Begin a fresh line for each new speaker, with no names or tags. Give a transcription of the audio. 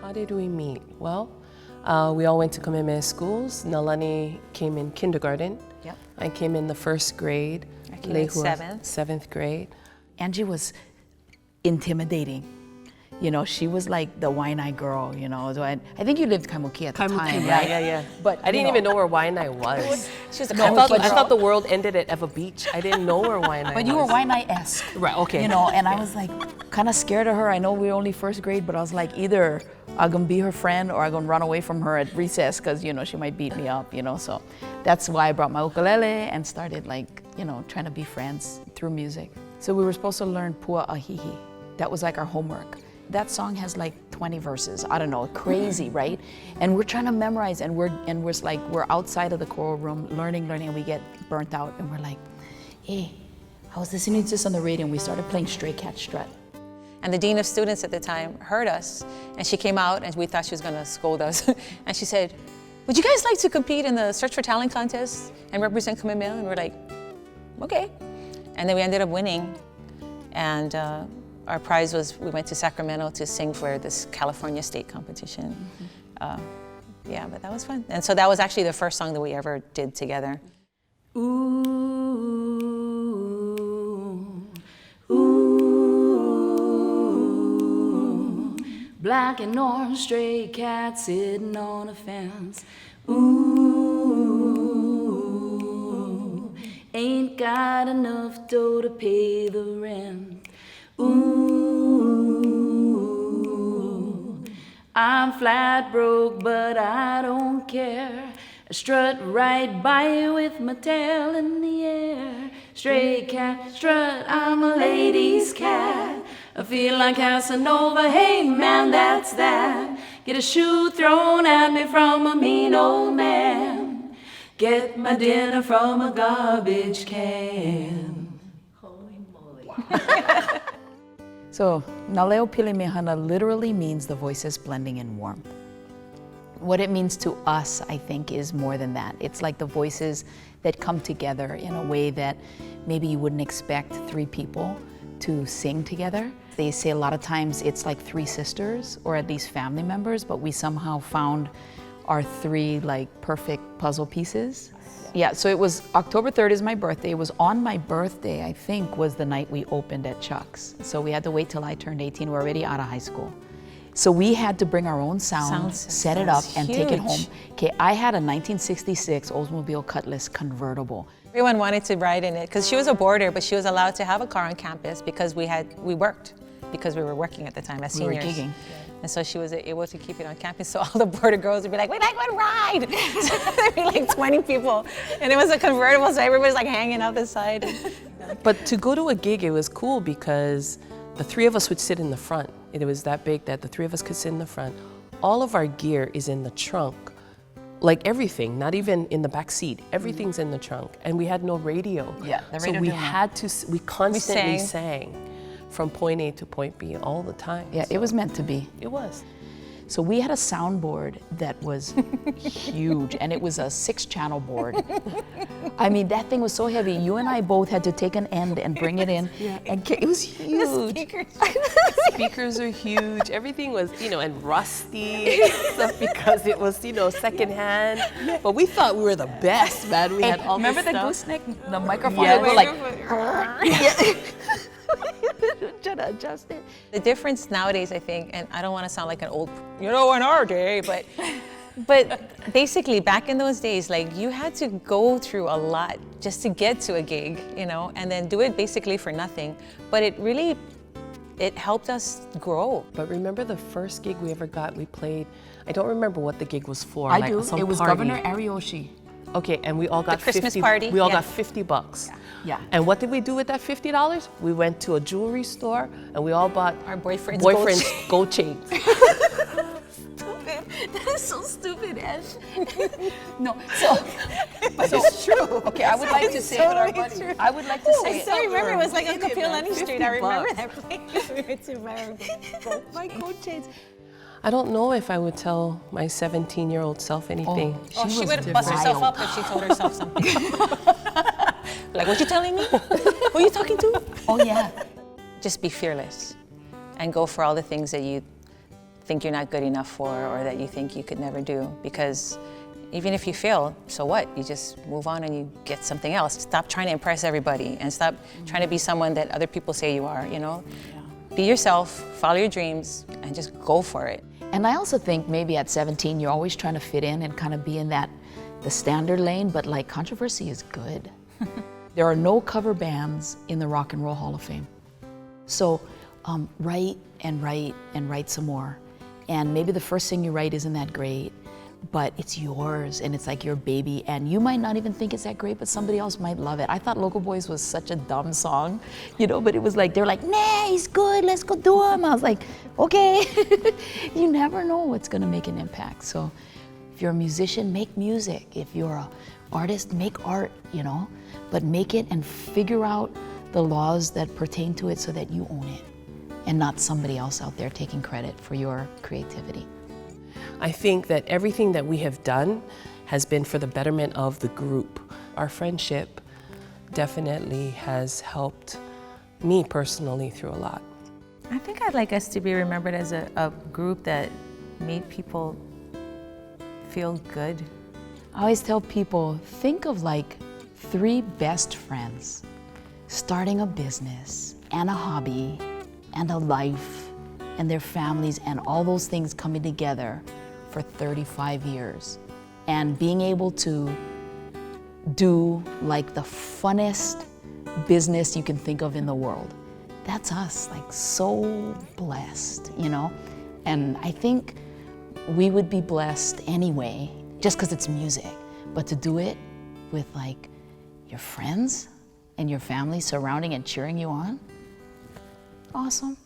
How did we meet? Well, we all went to Kamehameha schools. Nalani came in kindergarten.
Yep.
I came in the first grade.
I came in
Lehua, seventh grade.
Angie was intimidating. You know, she was like the Waianae girl, you know. So I think you lived Kaimuki at the time, right?
Yeah.
But
I didn't even know where Waianae was.
She was a
I
country
thought the world ended at Eva Beach. I didn't know where Waianae was.
But you were Waianae-esque.
Right, okay.
You know, and I was like kind of scared of her. I know we were only first grade, but I was like, either I'm going to be her friend or I'm going to run away from her at recess because, you know, she might beat me up, you know. So that's why I brought my ukulele and started like, you know, trying to be friends through music. So we were supposed to learn Pua Ahihi. That was like our homework. That song has like 20 verses. I don't know, crazy, right? And we're trying to memorize, and we're outside of the choral room learning, and we get burnt out, and we're like, hey, I was listening to this on the radio, and we started playing Stray Cat Strut.
And the dean of students at the time heard us, and she came out, and we thought she was going to scold us. And she said, would you guys like to compete in the Search for Talent contest and represent Kamehameha? And we're like, okay. And then we ended up winning. And our prize was we went to Sacramento to sing for this California state competition. Yeah, but that was fun. And so that was actually the first song that we ever did together.
Ooh, ooh, black and orange stray cat sitting on a fence. Ooh, ain't got enough dough to pay the rent. Ooh, I'm flat broke, but I don't care. I strut right by with my tail in the air. Stray cat, strut, I'm a lady's cat. I feel like Casanova, hey man, that's that. Get a shoe thrown at me from a mean old man. Get my dinner from a garbage can. Holy moly. So, Leo Pilimehana literally means the voices blending in warmth. What it means to us, I think, is more than that. It's like the voices that come together in a way that maybe you wouldn't expect three people to sing together. They say a lot of times it's like three sisters, or at least family members, but we somehow found our three like perfect puzzle pieces. Yeah, so it was October 3rd is my birthday. It was on my birthday, I think, was the night we opened at Chuck's. So we had to wait till I turned 18. We're already out of high school. So we had to bring our own sound, set it up, and take it home. Okay, I had a 1966 Oldsmobile Cutlass convertible.
Everyone wanted to ride in it because she was a boarder, but she was allowed to have a car on campus because we worked, because we were working at the time as seniors.
We were gigging.
And so she was able to keep it on campus. So all the boarder girls would be like, we'd like one ride. So there'd be like 20 people. And it was a convertible, so everybody's like hanging out the side.
But to go to a gig, it was cool because the three of us would sit in the front. It was that big that the three of us could sit in the front. All of our gear is in the trunk. Like everything, not even in the back seat. Everything's in the trunk. And we had no radio.
Yeah, the
so
radio
we
didn't
had to, we constantly sang from point A to point B all the time.
Yeah,
so
it was meant to be.
It was.
So we had a soundboard that was huge, and it was a 6-channel board. I mean, that thing was so heavy. You and I both had to take an end and bring it in, and it was huge.
Speakers are huge. Everything was, you know, and rusty stuff because it was, you know, secondhand. But we thought we were the best, man. We had all
remember
this
the
stuff.
gooseneck, the microphone?
Yeah,
would go like,
trying to adjust it. The difference nowadays, I think, and I don't want to sound like an old, you know, in our day, but basically back in those days, like you had to go through a lot just to get to a gig, you know, and then do it basically for nothing. But it helped us grow.
But remember the first gig we ever got, we played, I don't remember what the gig was for.
I
like
do.
some
It was
party.
Governor Ariyoshi.
Okay, and we all got
The Christmas
50,
party?
We all
Yeah.
got $50.
Yeah.
And what did we do with that $50? We went to a jewelry store and we all bought
Our boyfriends'
gold chains.
That is so stupid, Ash. No, but it's true. Okay, I would like to say it. I would like to say it.
I remember it was like on Kapilani Street. I remember
$50.
that place. We went to my gold chains.
I don't know if I would tell my 17-year-old self anything.
Oh, she
was
would bust herself up if she told herself something. Like, what you telling me? Who are you talking to?
Oh, yeah.
Just be fearless and go for all the things that you think you're not good enough for or that you think you could never do. Because even if you fail, so what? You just move on and you get something else. Stop trying to impress everybody and stop trying to be someone that other people say you are, you know? Yeah. Be yourself, follow your dreams, and just go for it.
And I also think maybe at 17, you're always trying to fit in and kind of be in the standard lane, but like controversy is good. There are no cover bands in the Rock and Roll Hall of Fame. So write and write and write some more. And maybe the first thing you write isn't that great, but it's yours and it's like your baby, and you might not even think it's that great, but somebody else might love it. I thought Local Boys was such a dumb song, you know, but it was like, they're like, nah, he's good, let's go do him. I was like, okay. You never know what's gonna make an impact. So if you're a musician, make music. If you're an artist, make art, you know, but make it and figure out the laws that pertain to it so that you own it and not somebody else out there taking credit for your creativity.
I think that everything that we have done has been for the betterment of the group. Our friendship definitely has helped me personally through a lot.
I think I'd like us to be remembered as a group that made people feel good.
I always tell people, think of like 3 best friends, starting a business and a hobby and a life and their families and all those things coming together for 35 years and being able to do like the funnest business you can think of in the world. That's us, like so blessed, you know? And I think we would be blessed anyway, just because it's music, but to do it with like your friends and your family surrounding and cheering you on, awesome.